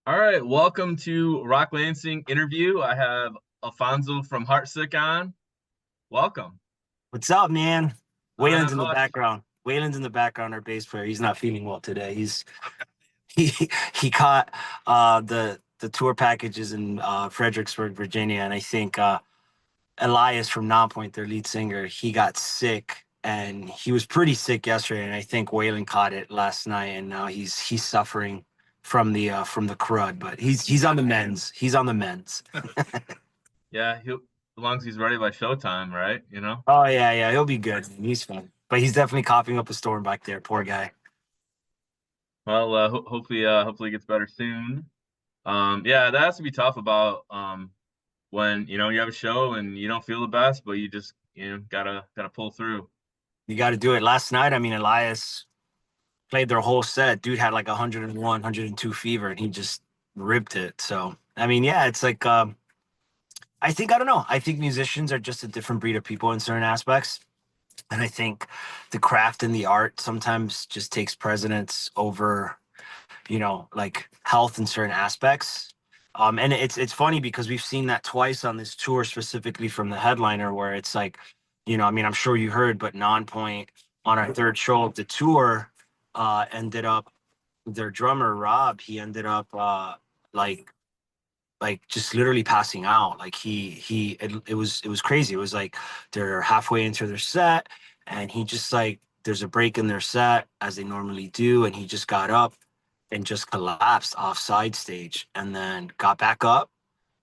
All right, welcome to Lansing Interview. I have Alfonso from Heartsick on. Welcome. What's up, man? Not Waylon's in the much. background. Waylon's in the background, our bass player. He's not feeling well today. He he caught the tour packages in Fredericksburg, Virginia, and I think Elias from Nonpoint, their lead singer, he got sick and he was pretty sick yesterday, and I think Waylon caught it last night, and now he's suffering from the crud, but he's on the mends. He's on the mends. Yeah, as long as he's ready by showtime, right? Oh yeah, he'll be good. He's fine, but he's definitely coughing up a storm back there. Poor guy. Well, hopefully it gets better soon. Yeah, that has to be tough about when you have a show and you don't feel the best, but you just gotta pull through. You got to do it. Last night, I mean, Elias played their whole set. Dude had like 101, 102 fever, and he just ripped it. So, I mean, yeah, it's like, I don't know. I think musicians are just a different breed of people in certain aspects. And I think the craft and the art sometimes just takes precedence over, like health in certain aspects. And it's funny because we've seen that twice on this tour, specifically from the headliner, where it's like, I mean, I'm sure you heard, but Nonpoint on our third show of the tour ended up their drummer Rob. He ended up like just literally passing out. Like it was crazy. It was like they're halfway into their set, and he just like there's a break in their set as they normally do, and he just got up and just collapsed off side stage and then got back up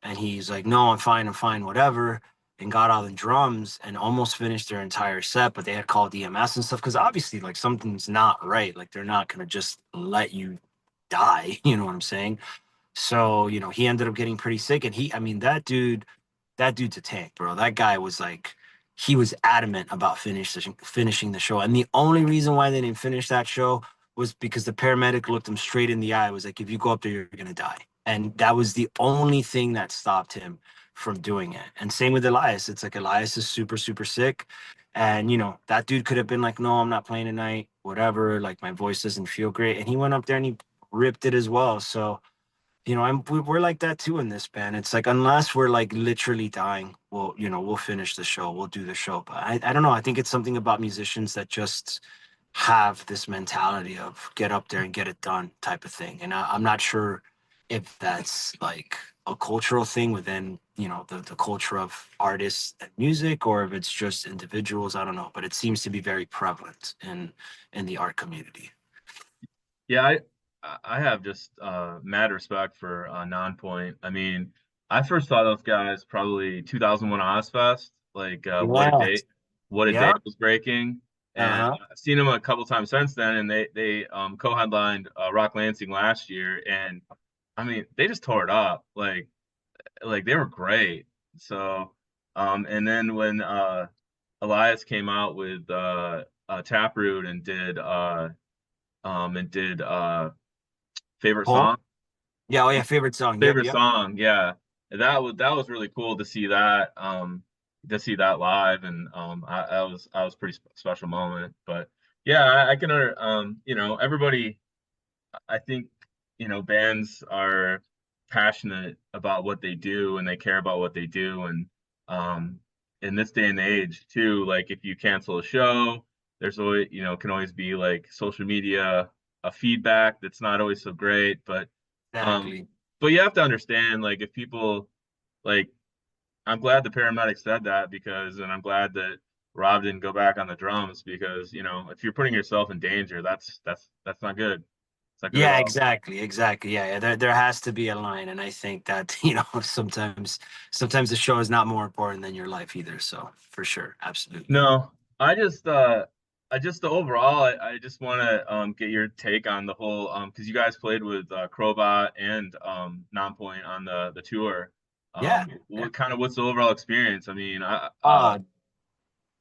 and he's like, no, I'm fine, whatever, and got out the drums and almost finished their entire set. But they had called EMS and stuff because obviously like something's not right. Like they're not gonna just let you die, you know what I'm saying? So, he ended up getting pretty sick, and I mean, that dude's a tank, bro. That guy was like, he was adamant about finishing the show. And the only reason why they didn't finish that show was because the paramedic looked him straight in the eye. Was like, if you go up there, you're gonna die. And that was the only thing that stopped him from doing it. And same with Elias. It's like Elias is super, super sick. And that dude could have been like, no, I'm not playing tonight, whatever. Like my voice doesn't feel great. And he went up there and he ripped it as well. So we're like that too in this band. It's like unless we're like literally dying, we'll finish the show, we'll do the show. But I don't know. I think it's something about musicians that just have this mentality of get up there and get it done type of thing. And I'm not sure if that's like a cultural thing within the culture of artists and music, or if it's just individuals. I don't know, but it seems to be very prevalent in the art community. Yeah, I have just mad respect for Nonpoint. I mean, I first saw those guys probably 2001 Ozfest, like Yeah, what a day yeah, was breaking, and uh-huh. I've seen them a couple times since then, and they co-headlined Rock Lansing last year, and I mean they just tore it up, like they were great. So, and then when Elias came out with Taproot and did favorite Home. song. Yeah, oh yeah, favorite song. Yep, Favorite yep. song, yeah. That was really cool to see that live, and that was pretty special moment. But yeah, I can everybody. I think bands are passionate about what they do and they care about what they do, and um in this day and age too, like if you cancel a show, there's always can always be like social media a feedback that's not always so great, um Exactly. but you have to understand, like, if people, like, I'm glad the paramedic said that, and I'm glad that Rob didn't go back on the drums, because if you're putting yourself in danger, that's not good. It's not good at Yeah, all. exactly. Yeah. There has to be a line, and I think that sometimes the show is not more important than your life either. So for sure, absolutely. No, I just overall, I just want to get your take on the whole, because you guys played with Crobot and Nonpoint on the tour. Yeah. Yeah. What's the overall experience? I mean, Uh,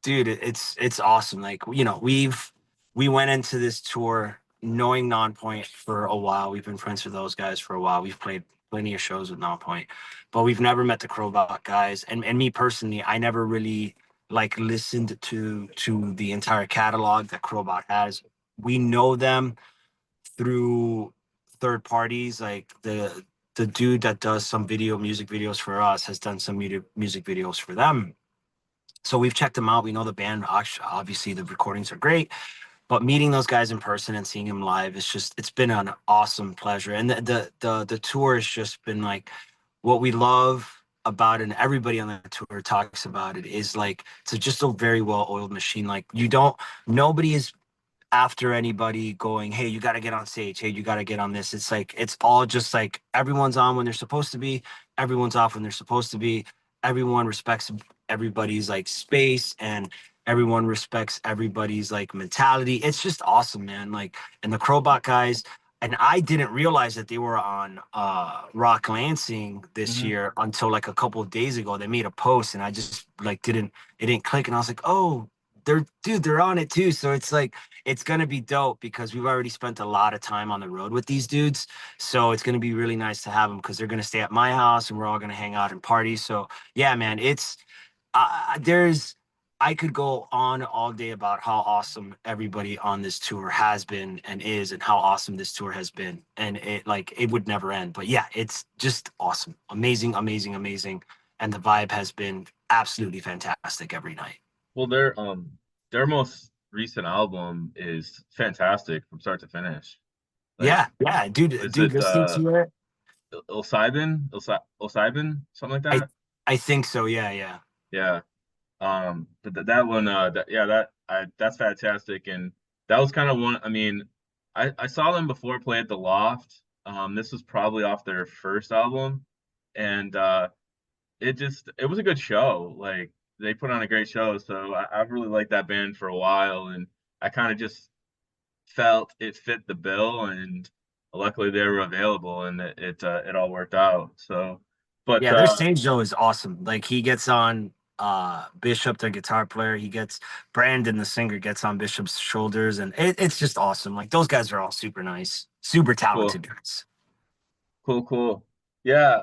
dude, it's awesome. Like, we went into this tour knowing Nonpoint for a while. We've been friends with those guys for a while. We've played plenty of shows with Nonpoint, but we've never met the Crowbot guys. And me personally, I never really like listened to the entire catalog that Crowbot has. We know them through third parties, like the dude that does some music videos for us has done some music videos for them. So we've checked them out. We know the band. Obviously, the recordings are great. But meeting those guys in person and seeing him live, it's been an awesome pleasure. And the tour has just been like what we love about it, and everybody on the tour talks about it, is like it's just a very well oiled machine. Like nobody is after anybody going, hey, you got to get on stage. Hey, you got to get on this. It's like, it's all just like everyone's on when they're supposed to be, everyone's off when they're supposed to be. Everyone respects everybody's like space, and everyone respects everybody's like mentality. It's just awesome, man. Like, and the Crobot guys, and I didn't realize that they were on Rock Lansing this Hmm. year until like a couple of days ago. They made a post, and I just like it didn't click, and I was like, oh, they're on it too. So it's like it's gonna be dope because we've already spent a lot of time on the road with these dudes. So it's gonna be really nice to have them because they're gonna stay at my house and we're all gonna hang out and party. So yeah, man, it's there's I could go on all day about how awesome everybody on this tour has been and is, and how awesome this tour has been, and it would never end. But yeah, it's just awesome, amazing, amazing, amazing, and the vibe has been absolutely fantastic every night. Well, their most recent album is fantastic from start to finish. Like, Yeah, yeah, dude, is dude, it listening to it. Ilsibin, something like I that? I think so. Yeah, yeah. Yeah. That one, yeah, that's fantastic, and that was kind of one. I mean, I saw them before play at the Loft. This was probably off their first album, and it was a good show. Like, they put on a great show, so I've really liked that band for a while, and I kind of just felt it fit the bill, and luckily they were available, and it all worked out. So, but Yeah, their stage show is awesome. Like he gets on Bishop, the guitar player, he gets Brandon, the singer, gets on Bishop's shoulders, and it's just awesome. Like those guys are all super nice, super cool. talented guys. Cool, cool. Yeah.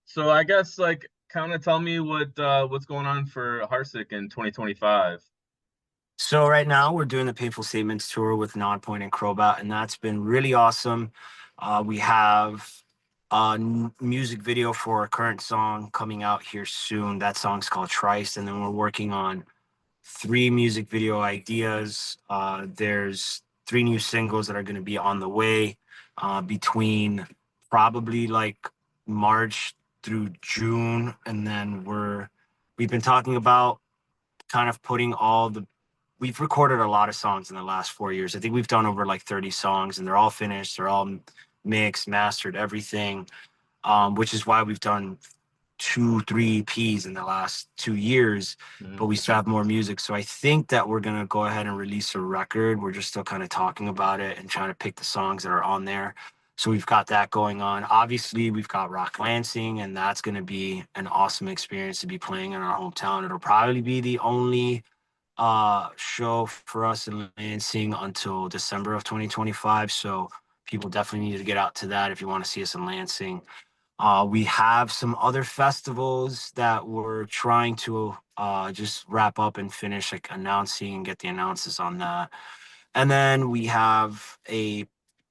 So I guess like kind of tell me what's going on for Heartsick in 2025. So right now we're doing the Painful Statements tour with Nonpoint and Crobot, and that's been really awesome. We have a music video for a current song coming out here soon. That song's called Trice, and then we're working on three music video ideas. There's three new singles that are going to be on the way between probably like March through June, and then we've been talking about kind of putting all the we've recorded a lot of songs in the last 4 years. I think we've done over like 30 songs, and they're all finished. They're all mixed, mastered, everything. Which is why we've done two, three EPs in the last 2 years, but Mhm. we still have more music. So I think that we're gonna go ahead and release a record. We're just still kind of talking about it and trying to pick the songs that are on there. So we've got that going on. Obviously, we've got Rock Lansing, and that's going to be an awesome experience to be playing in our hometown. It'll probably be the only show for us in Lansing until December of 2025. So people definitely need to get out to that if you want to see us in Lansing. We have some other festivals that we're trying to just wrap up and finish, like announcing and get the announces on that. And then we have a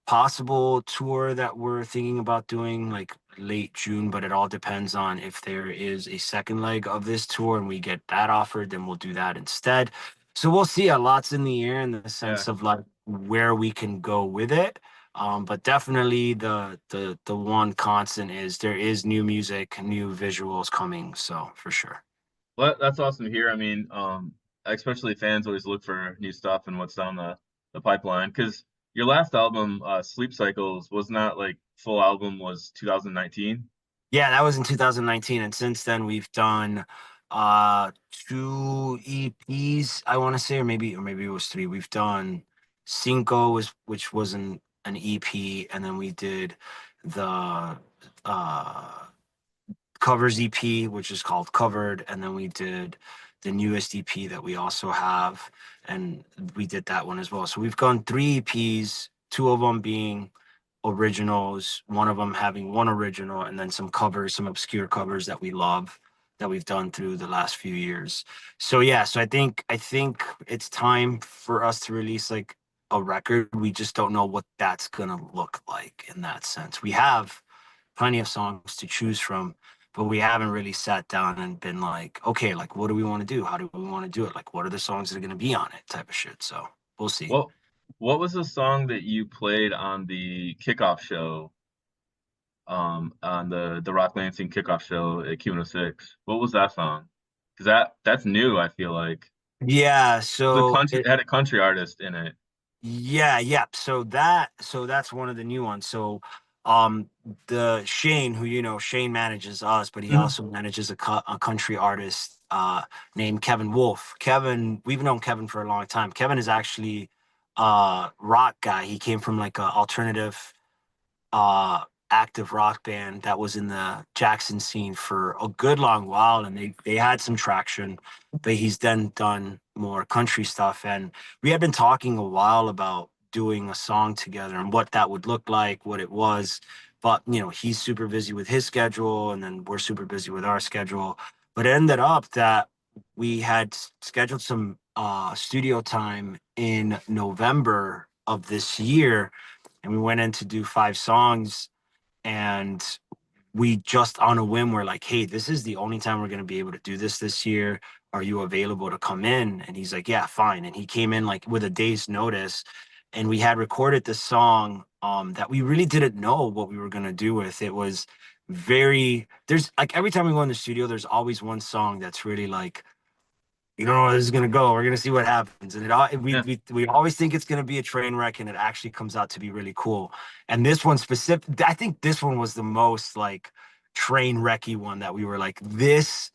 possible tour that we're thinking about doing like late June, but it all depends on if there is a second leg of this tour and we get that offered, then we'll do that instead. So we'll see. A lot's in the air in the Yeah. sense of like where we can go with it. But definitely the one constant is there is new music, new visuals coming. So for sure. Well, that's awesome to hear. I mean, especially fans always look for new stuff and what's down the pipeline. Because your last album, Sleep Cycles, was not like full album was 2019. Yeah, that was in 2019, and since then we've done two EPs, I want to say, or maybe it was three. We've done Cinco, which was an EP, and then we did the uh covers EP, which is called Covered, and then we did the newest EP that we also have, and we did that one as well. So we've gone three EPs, two of them being originals, one of them having one original, and then some covers, some obscure covers that we love that we've done through the last few years. So yeah, so I think it's time for us to release like a record. We just don't know what that's gonna look like in that sense. We have plenty of songs to choose from, but we haven't really sat down and been like, okay, like what do we want to do? How do we want to do it? Like what are the songs that are going to be on it type of shit. So we'll see. What what was the song that you played on the kickoff show, on the Rock Lansing kickoff show at Q106? What was that song? Because that's new, I feel like. Yeah, It was a so country, it had a country artist in it. yeah. So that's one of the new ones. So the Shane, who Shane manages us, but he Mhm. also manages a country artist named Kevin Wolf. Kevin, we've known Kevin for a long time. Kevin is actually a rock guy. He came from like a alternative uh active rock band that was in the Jackson scene for a good long while, and they had some traction, but he's then done more country stuff. And we had been talking a while about doing a song together and what that would look like, what it was. But he's super busy with his schedule, and then we're super busy with our schedule. But it ended up that we had scheduled some studio time in November of this year, and we went in to do 5 songs, and we just on a whim were like, hey, this is the only time we're going to be able to do this year. Are you available to come in? And he's like, yeah, fine. And he came in like with a day's notice, and we had recorded this song that we really didn't know what we were going to do with. It was very, there's like every time we go in the studio, there's always one song that's really like, you don't know where this is gonna go. We're gonna see what happens, and Yeah. we always think it's gonna be a train wreck, and it actually comes out to be really cool. And this one specific, I think this one was the most like train wrecky one that we were like, this.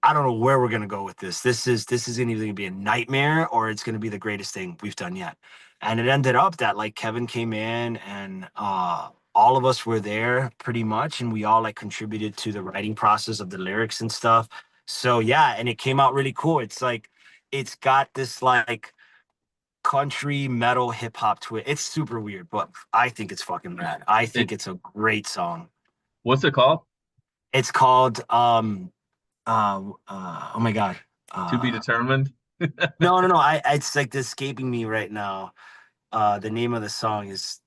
I don't know where we're gonna go with this. This is gonna either be a nightmare or it's gonna be the greatest thing we've done yet. And it ended up that like Kevin came in and all of us were there pretty much, and we all like contributed to the writing process of the lyrics and stuff. So yeah, and it came out really cool. It's like it's got this like country metal hip hop to it. It's super weird, but I think it's fucking rad. I It think it's a great song. what's it called? It's called oh my god. To be Uh determined. no. It's like escaping me right now. The name of the song is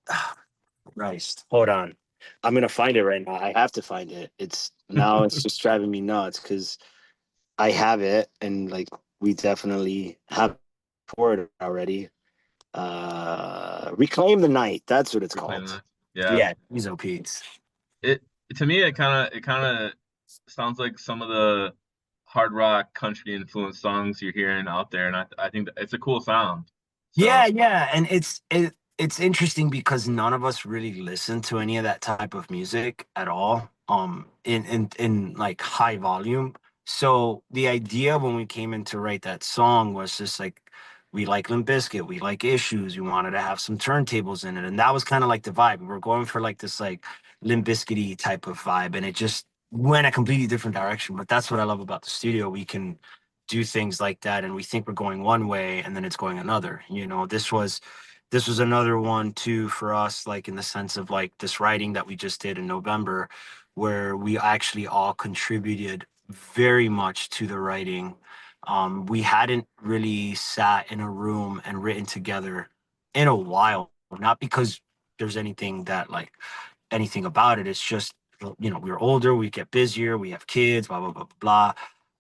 Christ. Hold on. I'm gonna find it right now. I have to find it. It's just driving me nuts because I have it and like we definitely have it already. Reclaim the Night. That's what it's Reclaim called. that. Yeah. Yeah, Mizo Pete's. It to me it kind of sounds like some of the hard rock country influenced songs you're hearing out there, and I think that it's a cool sound. So Yeah, and it's interesting because none of us really listen to any of that type of music at all, in like high volume. So the idea when we came in to write that song was just like we like Limp Bizkit, we like Issues, we wanted to have some turntables in it, and that was kind of like the vibe. We were going for like this like Limp Bizkit-y type of vibe, and it just went a completely different direction. But that's what I love about the studio. We can do things like that and we think we're going one way and then it's going another. This was another one too for us, like in the sense of like this writing that we just did in November, where we actually all contributed very much to the writing. We hadn't really sat in a room and written together in a while, not because there's anything that like anything about it. It's just, we're older, we get busier, we have kids, blah, blah, blah, blah, blah.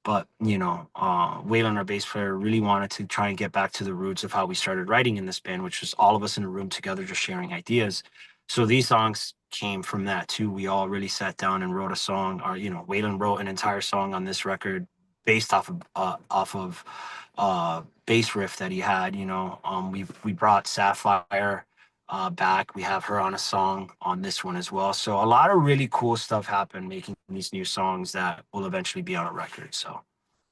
But, Waylon, our bass player, really wanted to try and get back to the roots of how we started writing in this band, which was all of us in a room together, just sharing ideas. So these songs came from that too. We all really sat down and wrote a song, or, Waylon wrote an entire song on this record based off of bass riff that he had. We brought Sapphire back. We have her on a song on this one as well. So a lot of really cool stuff happened making these new songs that will eventually be on a record. So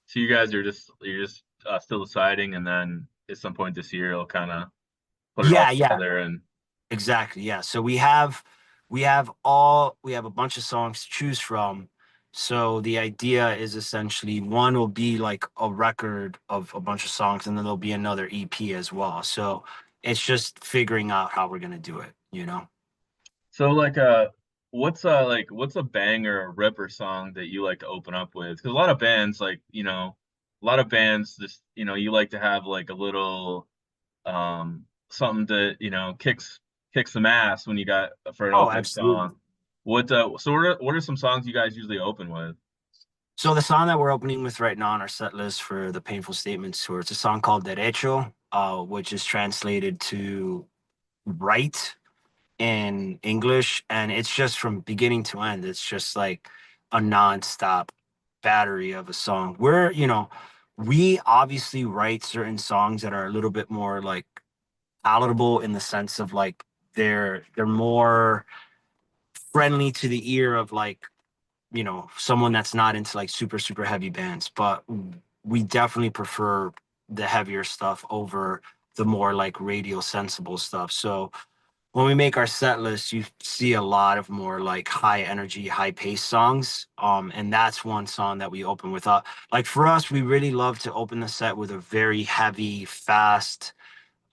so you guys are just still deciding, and then at some point this year you'll kind of put it all yeah, together and exactly. Yeah. So we have a bunch of songs to choose from. So the idea is essentially one will be like a record of a bunch of songs, and then there'll be another EP as well. So it's just figuring out how we're gonna do it. so what's a bang or a ripper song that you like to open up with? Because a lot of bands a lot of bands just you like to have like a little something that kicks some ass when you got for an Oh, opening absolutely. song. What are some songs you guys usually open with? So the song that we're opening with right now on our set list for the Painful Statements tour, it's a song called Derecho, which is translated to right in English, and it's just from beginning to end. It's just like a nonstop battery of a song. We obviously write certain songs that are a little bit more like palatable in the sense of like they're more friendly to the ear of like someone that's not into like super heavy bands, but we definitely prefer the heavier stuff over the more like radio sensible stuff. So when we make our set list, you see a lot of more like high energy, high pace songs. And that's one song that we open with. Like for us, we really love to open the set with a very heavy, fast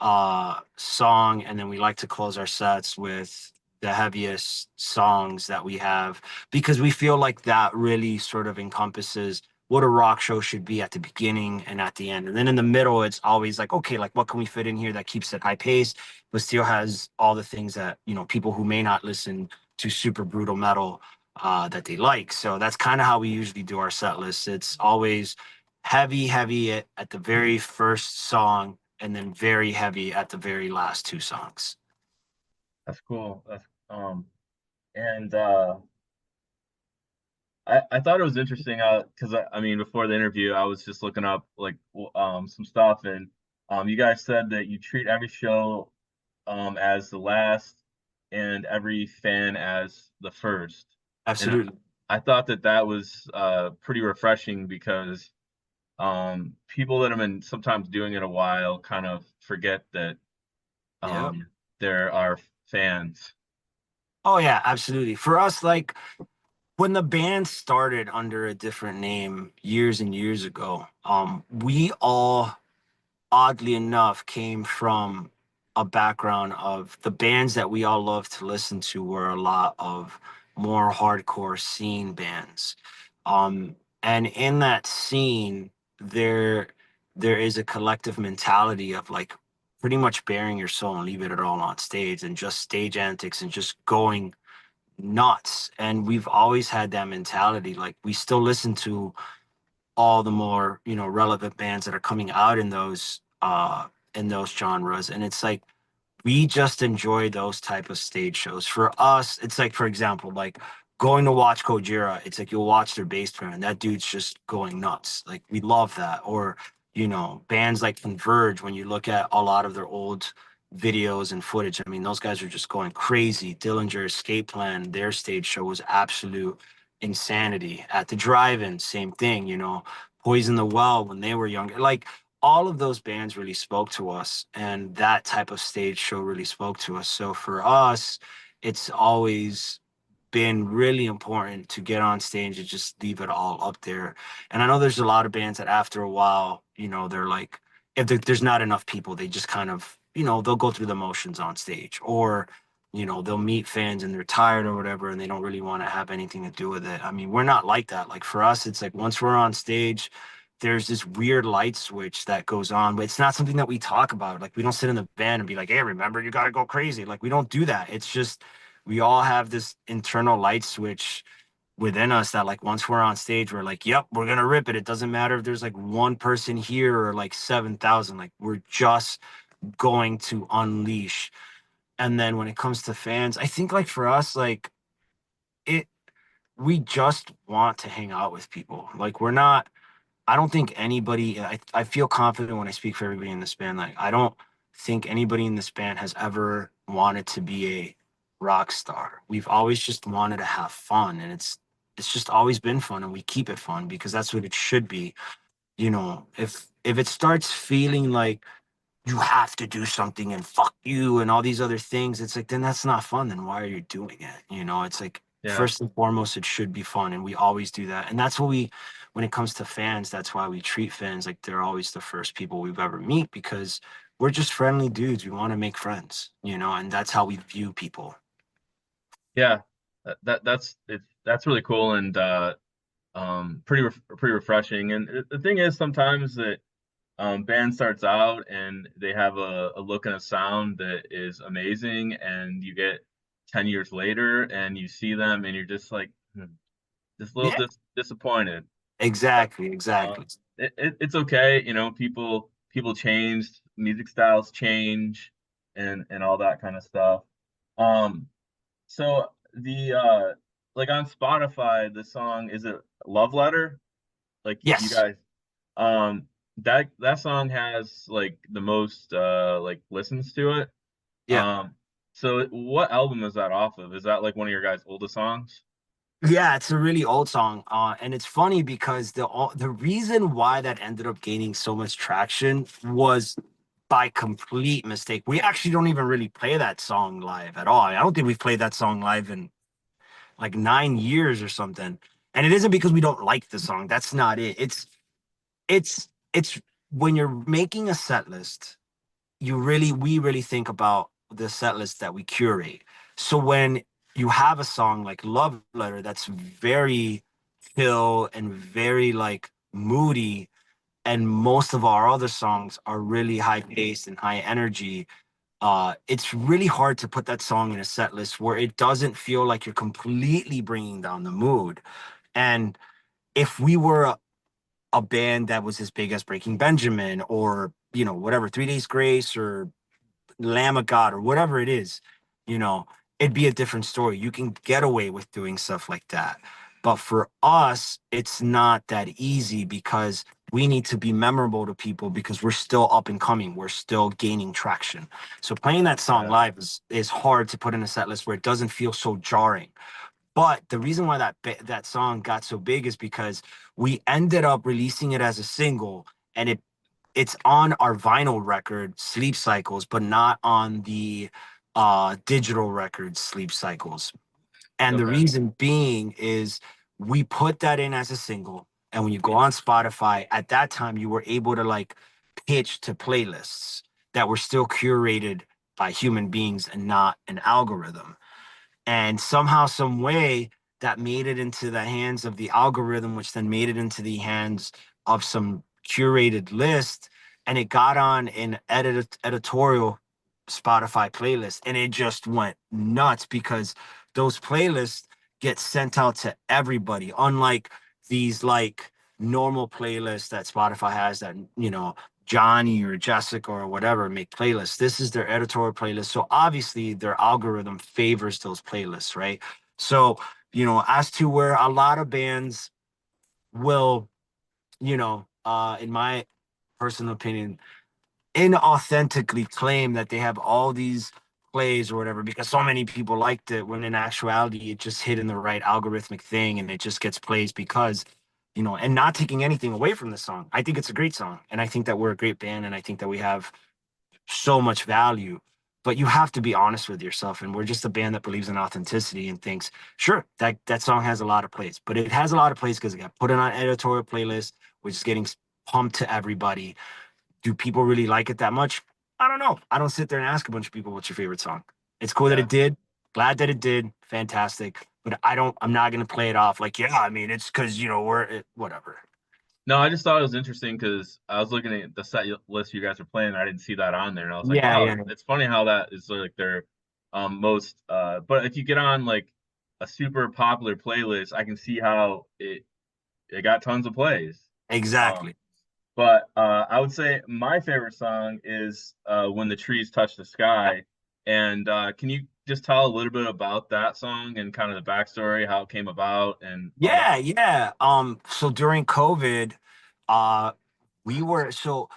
song, and then we like to close our sets with the heaviest songs that we have because we feel like that really sort of encompasses what a rock show should be at the beginning and at the end. And then in the middle, it's always like, okay, like what can we fit in here that keeps it high pace, but still has all the things that, people who may not listen to super brutal metal that they like. So that's kind of how we usually do our set list. It's always heavy at the very first song and then very heavy at the very last two songs. That's cool. That's and I thought it was interesting because I mean before the interview I was just looking up like some stuff, and you guys said that you treat every show as the last and every fan as the first. And Absolutely. I thought that that was pretty refreshing because people that have been sometimes doing it a while kind of forget that Yeah. there are fans. Oh yeah, absolutely. For us, like when the band started under a different name years and years ago, we all oddly enough came from a background of the bands that we all loved to listen to were a lot of more hardcore scene bands. And in that scene, there there is a collective mentality of like pretty much bearing your soul and leave it all on stage and just stage antics and just going nuts. And we've always had that mentality. Like we still listen to all the more relevant bands that are coming out in those genres, and it's like we just enjoy those type of stage shows. For us, it's like, for example, like going to watch Gojira, it's like you'll watch their bass player and that dude's just going nuts. Like we love that. Or, bands like Converge, when you look at a lot of their old videos and footage, I mean, those guys are just going crazy. Dillinger Escape Plan, their stage show was absolute insanity. At the drive-in, same thing, Poison the Well when they were younger. Like all of those bands really spoke to us, and that type of stage show really spoke to us. So for us, it's always been really important to get on stage and just leave it all up there. And I know there's a lot of bands that after a while, they're like, if there's not enough people, they just kind of, they'll go through the motions on stage, or they'll meet fans and they're tired or whatever and they don't really want to have anything to do with it. I mean, we're not like that. Like for us, it's like once we're on stage, there's this weird light switch that goes on, but it's not something that we talk about. Like we don't sit in the van and be like, hey, remember, you got to go crazy. Like we don't do that. It's just we all have this internal light switch within us that like once we're on stage, we're like, yep, we're gonna rip it. It doesn't matter if there's like one person here or like 7,000. Like we're just going to unleash. And then when it comes to fans, I think like for us, like it we just want to hang out with people. Like we're not I don't think anybody, I feel confident when I speak for everybody in this band. Like, I don't think anybody in this band has ever wanted to be a rock star. We've always just wanted to have fun, and it's just always been fun, and we keep it fun because that's what it should be. If it starts feeling like you have to do something and fuck you and all these other things, it's like then that's not fun. Then why are you doing it? It's like Yeah. first and foremost, it should be fun, and we always do that. And that's what when it comes to fans, that's why we treat fans like they're always the first people we've ever meet because we're just friendly dudes. We want to make friends, and that's how we view people. Yeah. That's really cool and pretty refreshing. And the thing is sometimes that band starts out and they have a look and a sound that is amazing, and you get 10 years later and you see them and you're just like just a little Yeah, disappointed. exactly, Um, exactly. it's okay, you know, people change, music styles change, and all that kind of stuff. Um, so the like on Spotify, the song is it Love Letter? Like you Yes. guys, that song has like the most like listens to it. Yeah. So what album is that off of? Is that like one of your guys' oldest songs? Yeah, it's a really old song. And it's funny because the reason why that ended up gaining so much traction was by complete mistake. We actually don't even really play that song live at all. I don't think we've played that song live in like 9 years or something. And it isn't because we don't like the song. That's not it. It's when you're making a set list, we really think about the set list that we curate. So when you have a song like Love Letter that's very chill and very like moody, and most of our other songs are really high paced and high energy, it's really hard to put that song in a set list where it doesn't feel like you're completely bringing down the mood. And if we were a band that was as big as Breaking Benjamin or, whatever, 3 Days Grace or Lamb of God or whatever it is, you know, it'd be a different story. You can get away with doing stuff like that. But for us, it's not that easy because we need to be memorable to people because we're still up and coming. We're still gaining traction. So playing that song Yeah, live is hard to put in a set list where it doesn't feel so jarring. But the reason why that song got so big is because we ended up releasing it as a single, and it's on our vinyl record Sleep Cycles, but not on the digital record Sleep Cycles. And the okay. reason being is we put that in as a single, and when you go on Spotify at that time, you were able to like pitch to playlists that were still curated by human beings and not an algorithm. And somehow, some way, that made it into the hands of the algorithm, which then made it into the hands of some curated list, and it got on an editorial Spotify playlist, and it just went nuts because those playlists get sent out to everybody, unlike these like normal playlists that Spotify has that Johnny or Jessica or whatever make playlists. This is their editorial playlist. So obviously their algorithm favors those playlists, right? So, as to where a lot of bands will, in my personal opinion, inauthentically claim that they have all these plays or whatever because so many people liked it, when in actuality it just hit in the right algorithmic thing and it just gets plays because, and not taking anything away from the song. I think it's a great song, and I think that we're a great band, and I think that we have so much value. But you have to be honest with yourself, and we're just a band that believes in authenticity and thinks, sure, that song has a lot of plays, but it has a lot of plays because it got put in on editorial playlist, which is getting pumped to everybody. Do people really like it that much? I don't know. I don't sit there and ask a bunch of people what's your favorite song. It's cool that Yeah. it did. Glad that it did. Fantastic. But I'm not gonna play it off like, yeah, I mean, it's because whatever. No, I just thought it was interesting because I was looking at the set list you guys were playing. And I didn't see that on there, and I was like, Yeah, wow, yeah. it's funny how that is like their most. But if you get on like a super popular playlist, I can see how it got tons of plays. Um, Exactly. but I would say my favorite song is "When the Trees Touch the Sky." And can you just tell a little bit about that song and kind of the backstory, how it came about, and all that? Yeah, yeah. So during COVID, uh, so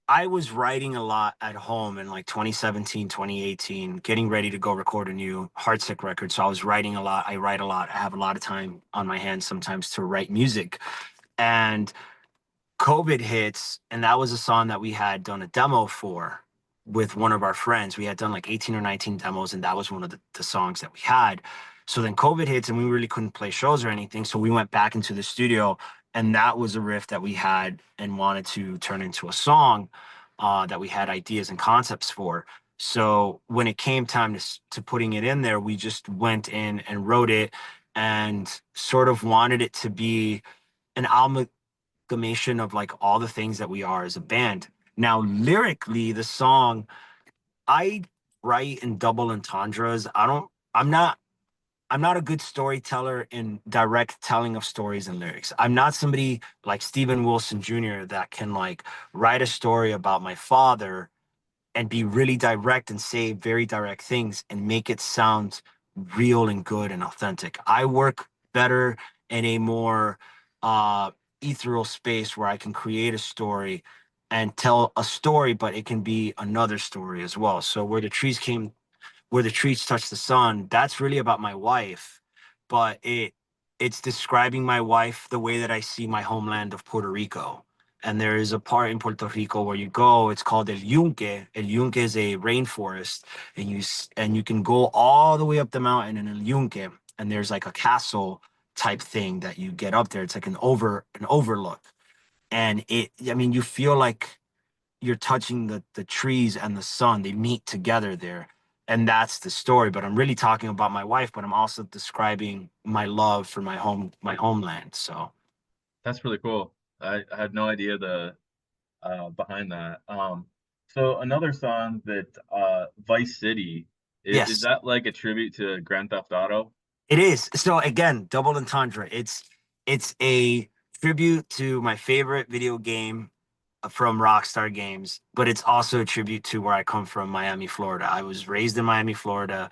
I was writing a lot at home in like 2017, 2018, getting ready to go record a new Heartsick record. So I was writing a lot. I write a lot. I have a lot of time on my hands sometimes to write music. And COVID hits, and that was a song that we had done a demo for with one of our friends. We had done like 18 or 19 demos, and that was one of the songs that we had. So then COVID hits, and we really couldn't play shows or anything. So we went back into the studio, and that was a riff that we had and wanted to turn into a song that we had ideas and concepts for. So when it came time to putting it in there, we just went in and wrote it and sort of wanted it to be an album amalgamation of like all the things that we are as a band. Now, lyrically, the song, I write in double entendres. I don't I'm not I'm not a good storyteller in direct telling of stories and lyrics. I'm not somebody like Steven Wilson Jr. that can like write a story about my father and be really direct and say very direct things and make it sound real and good and authentic. I work better in a more uh ethereal space where I can create a story and tell a story, but it can be another story as well. So where the trees touch the sun, that's really about my wife, but it's describing my wife the way that I see my homeland of Puerto Rico. And there is a part in Puerto Rico where you go, it's called El Yunque. El Yunque is a rainforest, and you can go all the way up the mountain in El Yunque, and there's like a castle type thing that you get up there. It's like an overlook. And I mean, you feel like you're touching the trees and the sun. They meet together there. And that's the story. But I'm really talking about my wife, but I'm also describing my love for my homeland. So That's really cool. I had no idea the behind that. So another song that Vice City is yes, that like a tribute to Grand Theft Auto? it is. So again, double entendre. It's a tribute to my favorite video game from Rockstar Games, but it's also a tribute to where I come from, Miami, Florida. I was raised in Miami, Florida.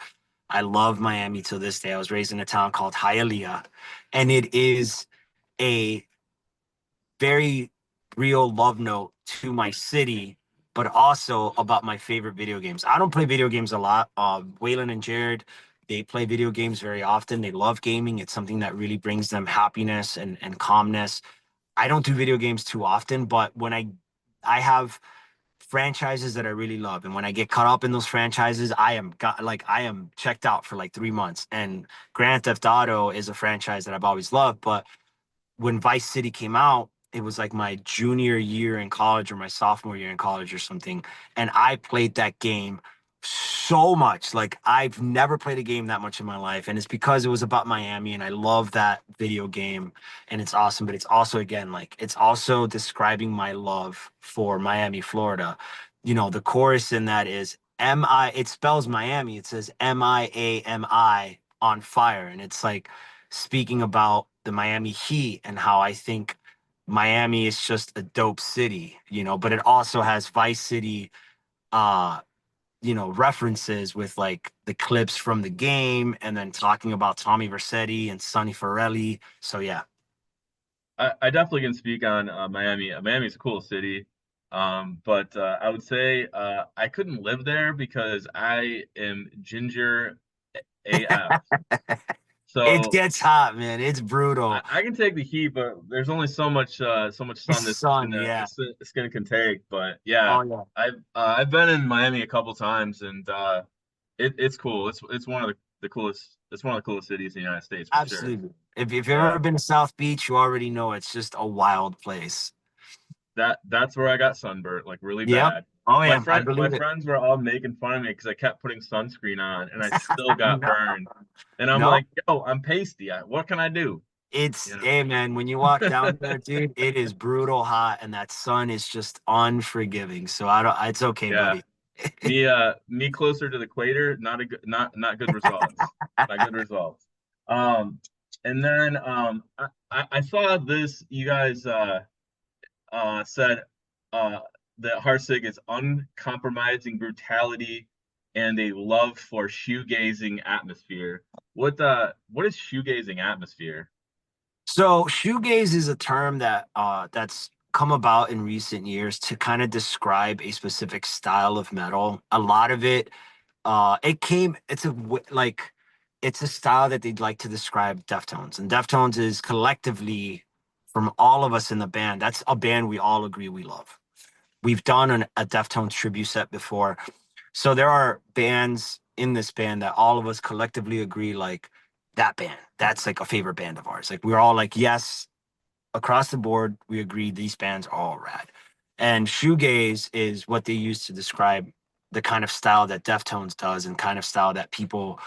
I love Miami to this day. I was raised in a town called Hialeah, and it is a very real love note to my city, but also about my favorite video games. I don't play video games a lot. Waylon and Jared, they play video games very often. They love gaming. It's something that really brings them happiness and calmness. I don't do video games too often, but when I have franchises that I really love, and when I get caught up in those franchises, I am checked out for like 3 months. And Grand Theft Auto is a franchise that I've always loved, but when Vice City came out, it was like my junior year in college or my sophomore year in college or something. And I played that game so much. Like I've never played a game that much in my life. And it's because it was about Miami and I love that video game and it's awesome. But it's also, again, like it's also describing my love for Miami, Florida. You know, the chorus in that is it spells Miami. It says Miami on fire. And it's like, speaking about the Miami Heat and how I think Miami is just a dope city, you know, but it also has Vice City uh references with like the clips from the game and then talking about Tommy Vercetti and Sonny Forelli. So yeah. I definitely can speak on Miami. Miami's a cool city, but I would say I couldn't live there because I am ginger AF. It So gets hot, man. It's brutal. I can take the heat, but there's only so much It's sun this sun, yeah. skin can take. But yeah, Oh yeah. I've been in Miami a couple times, and it's cool. It's one of the coolest. It's one of the coolest cities in the United States for sure. Absolutely. If you've ever Yeah, been to South Beach, you already know it's just a wild place. that's where I got sunburnt, like really Yep. bad. Oh My yeah, I my believe it. friends were all making fun of me because I kept putting sunscreen on, and I still got No, burned. And I'm no. like, yo, I'm pasty. What can I do? It's You know? hey man, when you walk down there, dude, it is brutal hot, and that sun is just unforgiving. So I don't. It's okay, Yeah. buddy. Me closer to the equator, not good results. Not good results. Um, and then I saw this. You guys said uh that Heartsick is uncompromising brutality and a love for shoegazing atmosphere. What is shoegazing atmosphere? So shoegaze is a term that's come about in recent years to kind of describe a specific style of metal. A lot of it, it's a style that they'd like to describe Deftones, and Deftones is collectively from all of us in the band. That's a band we all agree we love. We've done a Deftones tribute set before. So there are bands in this band that all of us collectively agree, like that band, that's like a favorite band of ours. Like we're all like, yes, across the board, we agree these bands are all rad. And shoegaze is what they use to describe the kind of style that Deftones does and kind of style that people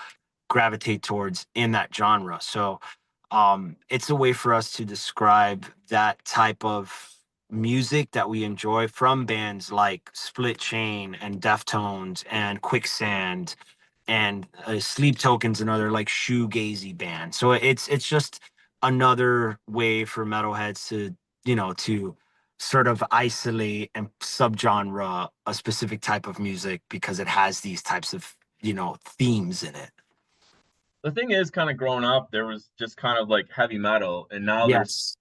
gravitate towards in that genre. So it's a way for us to describe that type of music that we enjoy from bands like Split Chain and Deftones and Quicksand and Sleep Token's another like shoegazy band. So it's just another way for metalheads to, to sort of isolate and subgenre a specific type of music because it has these types of, themes in it. The thing is, kind of growing up, there was just kind of like heavy metal, and now there's Yes.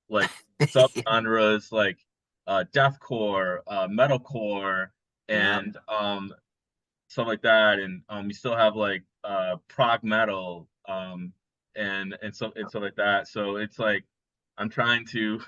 like subgenres like deathcore, metalcore, Yeah. and stuff like that. And you still have like prog metal, and stuff like that. So it's like I'm trying to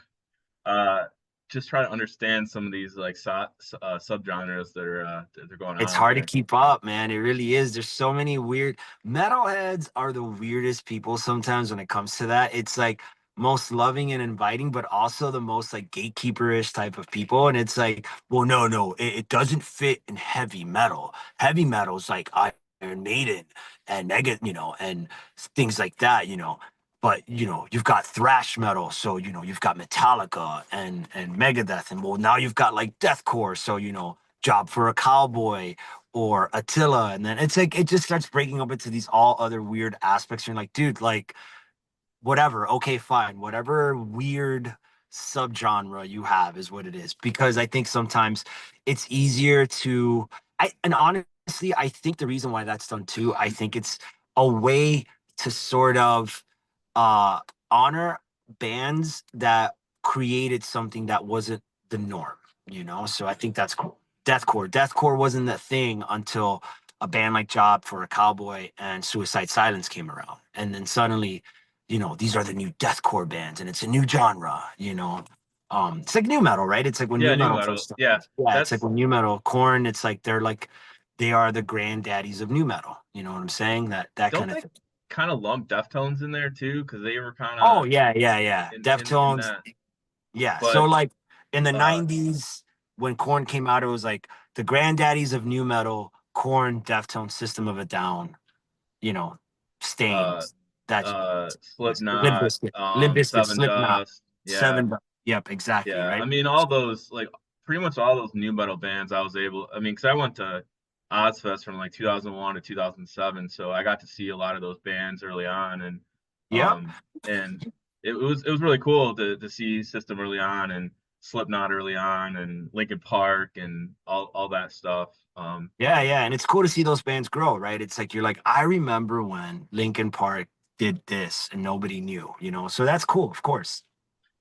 uh just try to understand some of these like subgenres that are going It's on hard to here. keep up, man. It really is. There's so many weird metalheads are the weirdest people sometimes when it comes to that. It's like most loving and inviting, but also the most like gatekeeperish type of people. And it's like, well, no, no, it doesn't fit in heavy metal. Heavy metal is like Iron Maiden and Mega, and things like that, But you've got thrash metal, so you've got Metallica and Megadeth, and well, now you've got like deathcore, so Job for a Cowboy or Attila. And then it's like it just starts breaking up into these all other weird aspects. You're like, dude, like whatever, okay, fine. Whatever weird subgenre you have is what it is. Because I think sometimes it's easier to and honestly, I think the reason why that's done too, I think it's a way to sort of uh honor bands that created something that wasn't the norm, So I think that's cool. Deathcore wasn't the thing until a band like Job for a Cowboy and Suicide Silence came around. And then suddenly, these are the new deathcore bands and it's a new genre. It's like new metal, right? It's like when new Yeah, new metal metal. first Yeah, started. Yeah, it's like that's when new metal, Corn, it's like they are the granddaddies of new metal. You know what I'm saying? That don't kind of they thing. kind of lump Deftones in there too? Because they were kind Oh of yeah, yeah, yeah. in Deftones. that. Yeah. So But like in the uh 90s when Corn came out, it was like the granddaddies of new metal, Corn, Deftones, System of a Down, you know, uh Stains. That's Limp Slipknot, Bizkit, Limp Bizkit, Seven Slipknot, Dust. Yeah, Seven. Yep, exactly. yeah. I Right. mean, all those like pretty much all those new metal bands. I was able. I mean, because I went to Ozfest from like 2001 to 2007, so I got to see a lot of those bands early on, Yep. um and it was really cool to see System early on and Slipknot early on and Linkin Park and all that stuff. Yeah, yeah. And it's cool to see those bands grow, right? It's like you're like, I remember when Linkin Park did this and nobody knew. So that's cool, of course.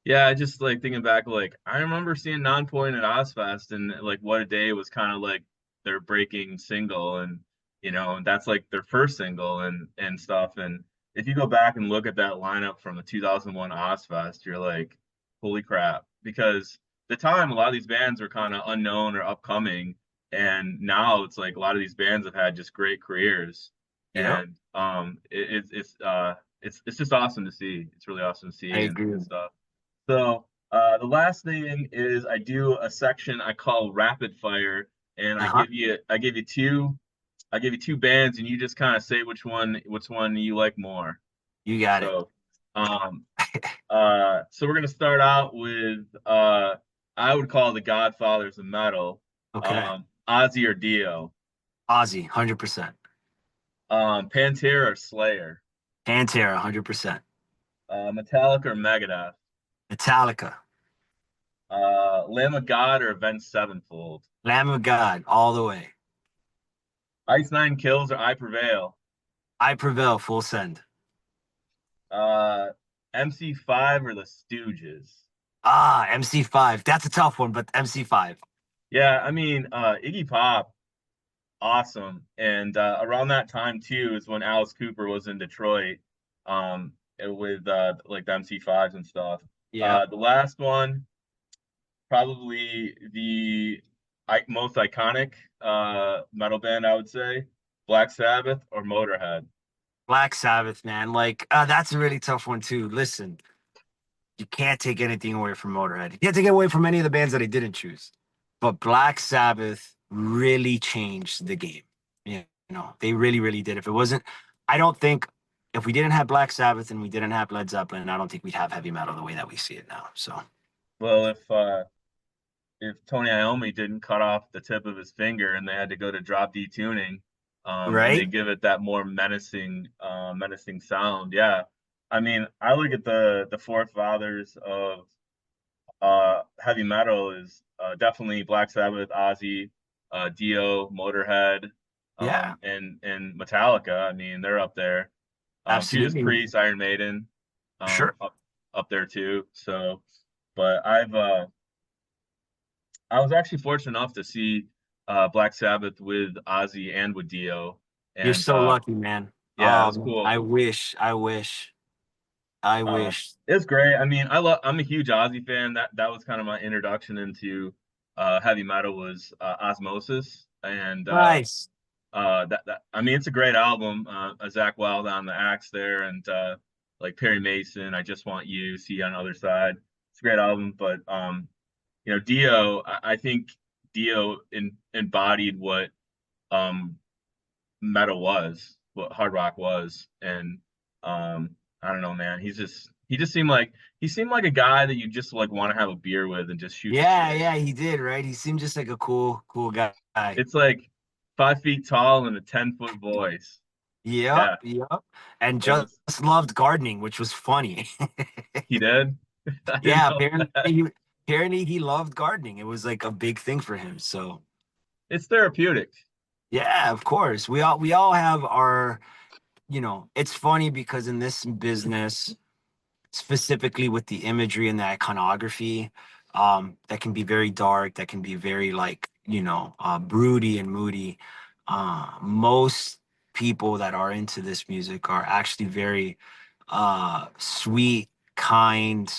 Yeah, I just like thinking back, like I remember seeing Nonpoint at Ozfest, and like What a Day was kind of like their breaking single, and and that's like their first single and stuff. And if you go back and look at that lineup from the 2001 Ozfest, you're like, holy crap! Because the time a lot of these bands were kind of unknown or upcoming, and now it's like a lot of these bands have had just great careers, Yep. and it's just awesome to see. It's really awesome to I see agree. and stuff. So the last thing is I do a section I call rapid fire, and Uh-huh. I give you two bands, and you just kind of say which one you like more. You got it. So um so we're gonna start out with I would call the Godfathers of metal, Okay. Ozzy or Dio, Ozzy, 100%. Pantera or Slayer, Pantera, 100%. Metallica or Megadeth, Metallica, Lamb of God or Avenged Sevenfold, Lamb of God, all the way. Ice Nine Kills or I Prevail, I Prevail, full send. Uh, MC5 or the Stooges? Ah, MC5. That's a tough one, but MC5. Yeah, I mean, Iggy Pop, awesome. And around that time too is when Alice Cooper was in Detroit, with like the MC5s and stuff. Yep. The last one, probably the most iconic metal band, I would say, Black Sabbath or Motorhead. Black Sabbath, man. Like, that's a really tough one, too. Listen, you can't take anything away from Motorhead. You can't take it away from any of the bands that I didn't choose. But Black Sabbath really changed the game. They really, really did. If it wasn't, I don't think if we didn't have Black Sabbath and we didn't have Led Zeppelin, I don't think we'd have heavy metal the way that we see it now. So Well, if Tony Iommi didn't cut off the tip of his finger and they had to go to drop D tuning, And they Right? give it that more menacing sound. Yeah, I mean, I look at the forefathers of heavy metal is definitely Black Sabbath, Ozzy, Dio, Motorhead, Yeah, and Metallica. I mean, they're up there. Judas absolutely. Priest, Iron Maiden, Sure. up there too. So, but I was actually fortunate enough to see Black Sabbath with Ozzy and with Dio, You're and so lucky, man. yeah, it Oh, was man, cool. I wish. It's great. I mean, I'm a huge Ozzy fan. That was kind of my introduction into heavy metal was Osmosis, and Nice. I mean, it's a great album. Zach Wild on the axe there, and like Perry Mason, I Just Want You, See on the Other Side. It's a great album, but Dio, I think Dio embodied what um metal was, what hard rock was, and I don't know, man. He just seemed like a guy that you just like want to have a beer with and just shoot the Yeah, shit. yeah, he did, right? He seemed just like a cool guy. It's like 5 feet tall and a 10 foot voice. Yep, Yeah, yep. And it just was. loved gardening, which was funny. He did. I didn't Yeah, know that. apparently he loved gardening. It was like a big thing for him. So It's therapeutic. yeah, of course. We all have our, it's funny because in this business, specifically with the imagery and the iconography, that can be very dark, that can be very like, broody and moody. Most people that are into this music are actually very sweet, kind,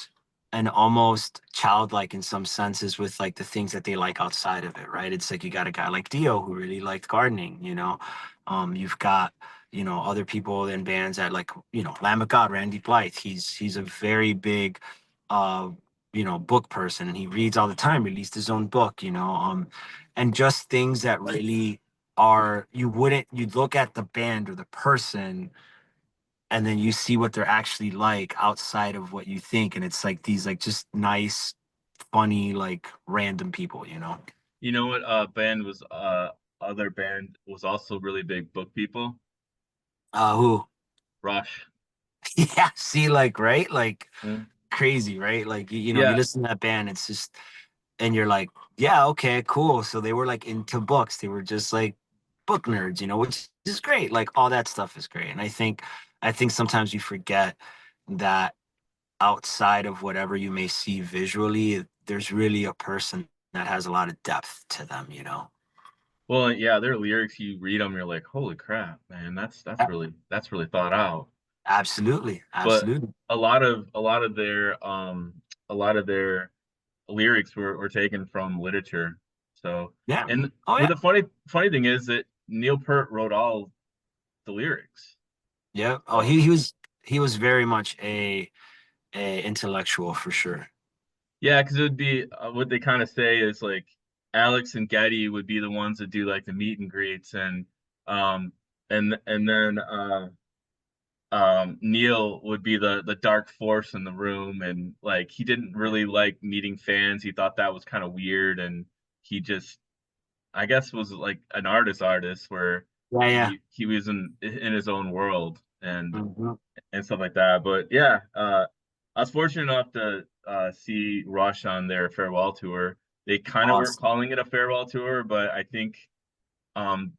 and almost childlike in some senses with like the things that they like outside of it, right? It's like you got a guy like Dio who really liked gardening, you've got other people in bands that like Lamb of God, Randy Blythe. He's a very big uh book person, and he reads all the time, released his own book, and just things that really are, you'd look at the band or the person and then you see what they're actually like outside of what you think, and it's like these like just nice, funny, like random people. You know what? Other band was also really big book people. Who? Rush. Yeah, see, like, right, like Mm. crazy, right? Like you Yeah, listen to that band, it's just, and you're like, yeah, okay, cool. So they were like into books, they were just like book nerds, which is great. Like all that stuff is great. And I think sometimes you forget that outside of whatever you may see visually, there's really a person that has a lot of depth to them. well, yeah, their lyrics, you read them, you're like, holy crap, man, that's really thought out. Absolutely, But absolutely. a lot of their lyrics were taken from literature. So, Yeah. and Oh but yeah. the funny thing is that Neil Peart wrote all the lyrics. Yeah. Oh, So, he was very much a intellectual for sure. yeah, because it would be what they kind of say is like Alex and Getty would be the ones that do like the meet and greets, um and then Neil would be the dark force in the room, and like he didn't really like meeting fans. He thought that was kind of weird, and he just, I guess, was like an artist where Yeah, yeah. he was in his own world Mhm. and stuff like that. But yeah, I was fortunate enough to see Rush on their farewell tour. They kind of were Awesome. calling it a farewell tour, but I think um,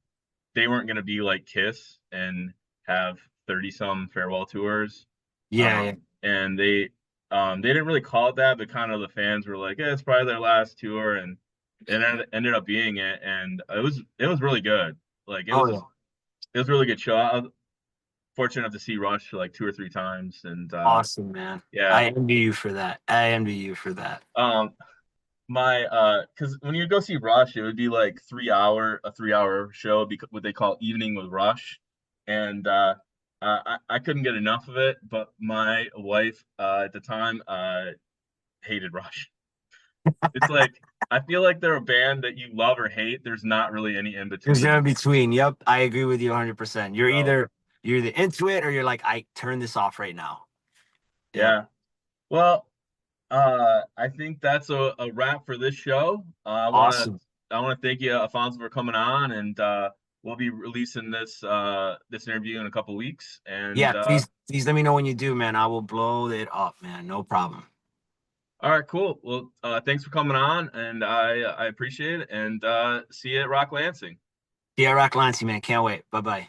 they weren't going to be like Kiss and have 30 some farewell tours. Yeah, yeah. And they didn't really call it that, but kind of the fans were like, yeah, it's probably their last tour, and ended up being it, and it was really good. Like Oh yeah. it was a really good show. I was fortunate enough to see Rush like 2 or 3 times, and Awesome, man. yeah, I envy you for that. I envy you for that. um, my because when you go see Rush, it would be like 3 hour show, because what they call Evening with Rush, and I couldn't get enough of it. But my wife at the time hated Rush. It's like I feel like they're a band that you love or hate. There's not really any in There's no between. in between. Yep, I agree with you 100%. You're So either you're either into it or you're like, I turn this off right now. Yep. yeah. Well, I think that's a wrap for this show. Awesome. I want to thank you, Alfonso, for coming on, and we'll be releasing this interview in a couple weeks. Yeah, And please let me know when you do, man. I will blow it up, man. No problem. all right, cool. Well, thanks for coming on, and I appreciate it. And see you at Rock Lansing. Yeah, Rock Lansing, man. Can't wait. Bye bye.